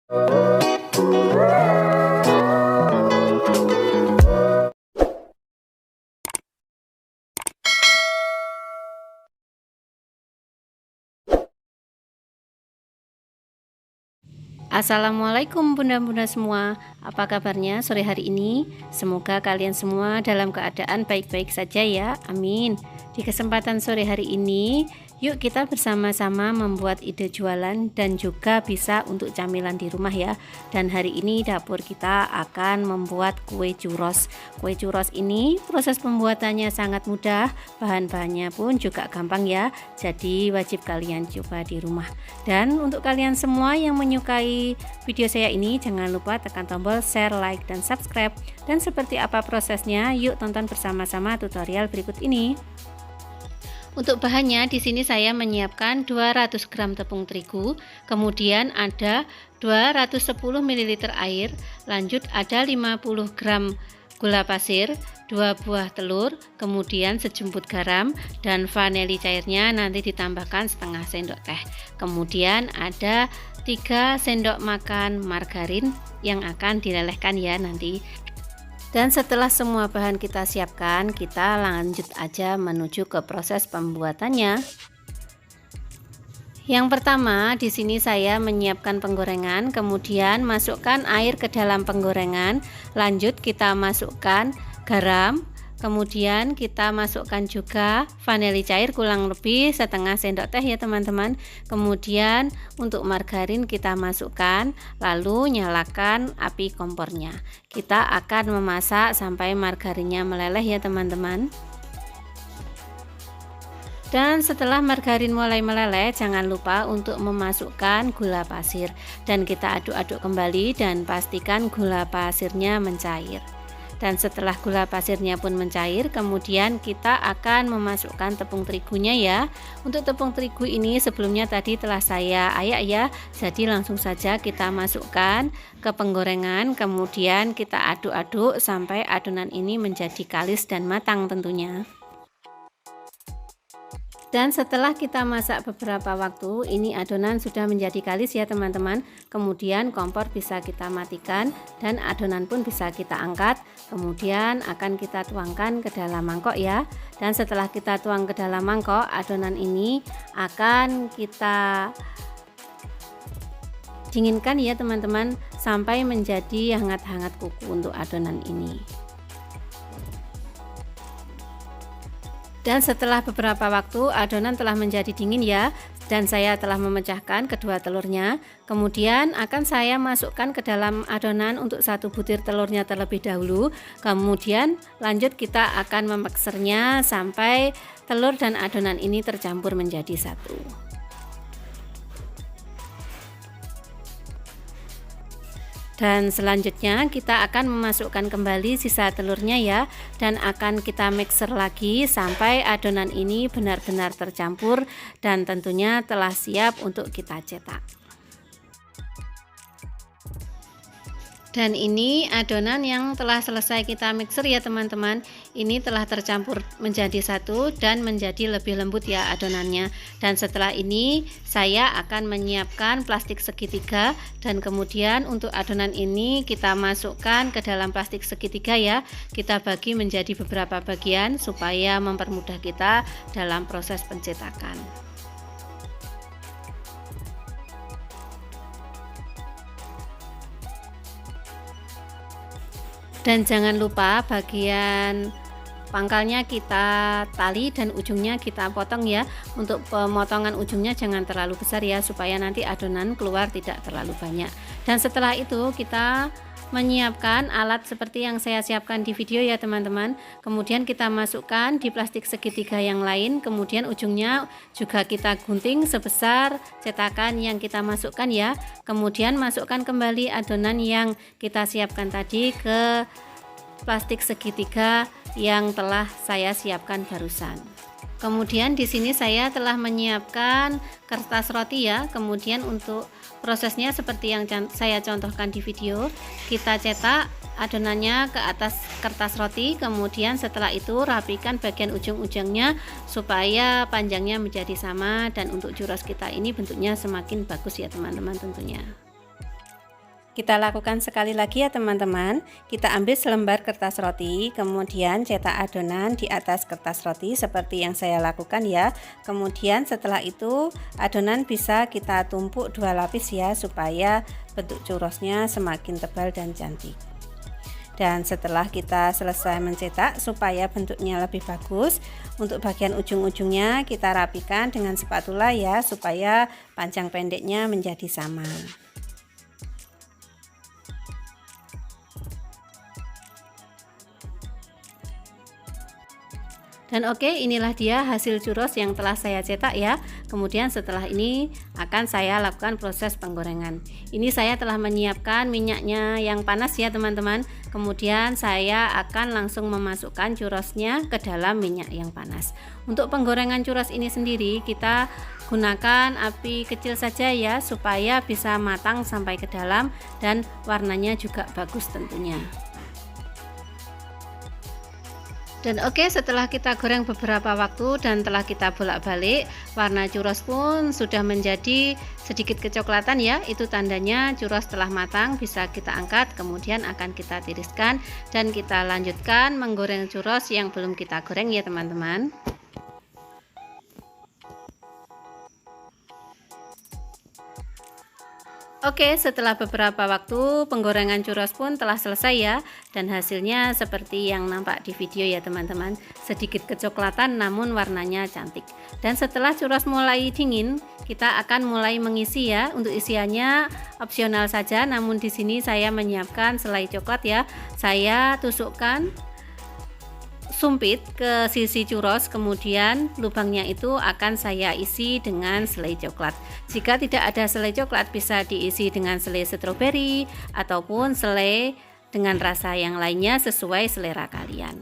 Assalamualaikum bunda-bunda semua, apa kabarnya sore hari ini? Semoga kalian semua dalam keadaan baik-baik saja ya, amin. Di kesempatan sore hari ini, yuk kita bersama-sama membuat ide jualan dan juga bisa untuk camilan di rumah ya. Dan hari ini dapur kita akan membuat kue churros. Kue churros ini proses pembuatannya sangat mudah, bahan-bahannya pun juga gampang ya. Jadi wajib kalian coba di rumah. Dan untuk kalian semua yang menyukai video saya ini, jangan lupa tekan tombol share, like, dan subscribe. Dan seperti apa prosesnya, yuk tonton bersama-sama tutorial berikut ini. Untuk bahannya di sini saya menyiapkan 200 gram tepung terigu, kemudian ada 210 ml air, lanjut ada 50 gram gula pasir, 2 buah telur, kemudian sejumput garam, dan vanili cairnya nanti ditambahkan setengah sendok teh. Kemudian ada 3 sendok makan margarin yang akan dilelehkan ya nanti. Dan setelah semua bahan kita siapkan, kita lanjut aja menuju ke proses pembuatannya. Yang pertama, di sini saya menyiapkan penggorengan, kemudian masukkan air ke dalam penggorengan, lanjut kita masukkan garam, kemudian kita masukkan juga vanili cair kurang lebih setengah sendok teh ya teman-teman. Kemudian untuk margarin kita masukkan, lalu nyalakan api kompornya. Kita akan memasak sampai margarinnya meleleh ya teman-teman. Dan setelah margarin mulai meleleh, jangan lupa untuk memasukkan gula pasir dan kita aduk-aduk kembali dan pastikan gula pasirnya mencair. Dan setelah gula pasirnya pun mencair, kemudian kita akan memasukkan tepung terigunya ya. Untuk tepung terigu ini sebelumnya tadi telah saya ayak ya, jadi langsung saja kita masukkan ke penggorengan, kemudian kita aduk-aduk sampai adonan ini menjadi kalis dan matang tentunya. Dan setelah kita masak beberapa waktu, ini adonan sudah menjadi kalis ya teman-teman. Kemudian kompor bisa kita matikan dan adonan pun bisa kita angkat. Kemudian akan kita tuangkan ke dalam mangkok ya. Dan setelah kita tuang ke dalam mangkok, adonan ini akan kita dinginkan ya teman-teman sampai menjadi hangat-hangat kuku untuk adonan ini. Dan setelah beberapa waktu adonan telah menjadi dingin ya, dan saya telah memecahkan kedua telurnya. Kemudian akan saya masukkan ke dalam adonan untuk 1 butir telurnya terlebih dahulu. Kemudian lanjut kita akan memeksernya sampai telur dan adonan ini tercampur menjadi satu. Dan selanjutnya kita akan memasukkan kembali sisa telurnya ya, dan akan kita mixer lagi sampai adonan ini benar-benar tercampur dan tentunya telah siap untuk kita cetak. Dan ini adonan yang telah selesai kita mixer ya teman-teman. Ini telah tercampur menjadi satu dan menjadi lebih lembut ya adonannya. Dan setelah ini saya akan menyiapkan plastik segitiga, dan kemudian untuk adonan ini kita masukkan ke dalam plastik segitiga ya. Kita bagi menjadi beberapa bagian supaya mempermudah kita dalam proses pencetakan. Dan jangan lupa bagian pangkalnya kita tali dan ujungnya kita potong ya. Untuk pemotongan ujungnya jangan terlalu besar ya, supaya nanti adonan keluar tidak terlalu banyak. Dan setelah itu kita menyiapkan alat seperti yang saya siapkan di video ya teman-teman. Kemudian kita masukkan di plastik segitiga yang lain, kemudian ujungnya juga kita gunting sebesar cetakan yang kita masukkan ya. Kemudian masukkan kembali adonan yang kita siapkan tadi ke plastik segitiga yang telah saya siapkan barusan. Kemudian di sini saya telah menyiapkan kertas roti ya. Kemudian untuk prosesnya seperti yang saya contohkan di video, kita cetak adonannya ke atas kertas roti, kemudian setelah itu rapikan bagian ujung-ujungnya supaya panjangnya menjadi sama, dan untuk churros kita ini bentuknya semakin bagus ya teman-teman tentunya. Kita lakukan sekali lagi ya teman-teman. Kita ambil selembar kertas roti, kemudian cetak adonan di atas kertas roti seperti yang saya lakukan ya. Kemudian setelah itu adonan bisa kita tumpuk 2 lapis ya, supaya bentuk churrosnya semakin tebal dan cantik. Dan setelah kita selesai mencetak supaya bentuknya lebih bagus, untuk bagian ujung-ujungnya kita rapikan dengan spatula ya, supaya panjang pendeknya menjadi sama. Dan oke, inilah dia hasil churros yang telah saya cetak ya. Kemudian setelah ini akan saya lakukan proses penggorengan. Ini saya telah menyiapkan minyaknya yang panas ya teman-teman. Kemudian saya akan langsung memasukkan churrosnya ke dalam minyak yang panas. Untuk penggorengan churros ini sendiri kita gunakan api kecil saja ya, supaya bisa matang sampai ke dalam dan warnanya juga bagus tentunya. Dan oke, setelah kita goreng beberapa waktu dan telah kita bolak-balik, warna churros pun sudah menjadi sedikit kecoklatan ya. Itu tandanya churros telah matang, bisa kita angkat, kemudian akan kita tiriskan dan kita lanjutkan menggoreng churros yang belum kita goreng ya teman-teman. Oke, setelah beberapa waktu penggorengan churros pun telah selesai ya, dan hasilnya seperti yang nampak di video ya teman-teman. Sedikit kecoklatan namun warnanya cantik. Dan setelah churros mulai dingin, kita akan mulai mengisi ya. Untuk isiannya opsional saja, namun di sini saya menyiapkan selai coklat ya. Saya tusukkan sumpit ke sisi churros, kemudian lubangnya itu akan saya isi dengan selai coklat. Jika tidak ada selai coklat, bisa diisi dengan selai stroberi ataupun selai dengan rasa yang lainnya sesuai selera kalian.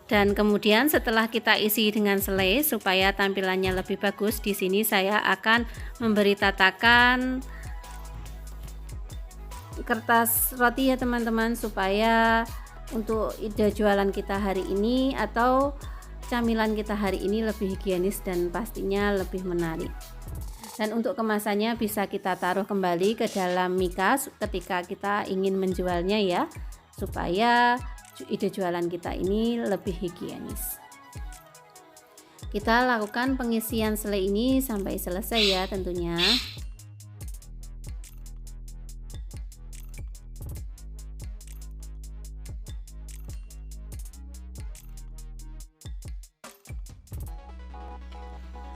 Dan kemudian setelah kita isi dengan selai supaya tampilannya lebih bagus, di sini saya akan memberi tatakan kertas roti ya teman-teman, supaya untuk ide jualan kita hari ini atau camilan kita hari ini lebih higienis dan pastinya lebih menarik. Dan untuk kemasannya bisa kita taruh kembali ke dalam mika ketika kita ingin menjualnya ya, supaya ide jualan kita ini lebih higienis. Kita lakukan pengisian selai ini sampai selesai ya tentunya.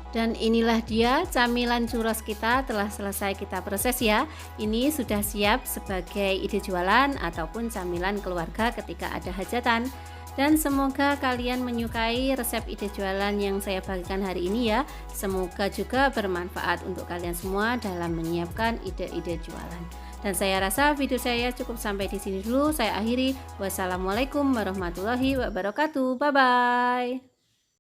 Dan inilah dia camilan churros kita telah selesai kita proses ya. Ini sudah siap sebagai ide jualan ataupun camilan keluarga ketika ada hajatan. Dan semoga kalian menyukai resep ide jualan yang saya bagikan hari ini ya. Semoga juga bermanfaat untuk kalian semua dalam menyiapkan ide-ide jualan. Dan saya rasa video saya cukup sampai di sini dulu. Saya akhiri. Wassalamualaikum warahmatullahi wabarakatuh. Bye bye.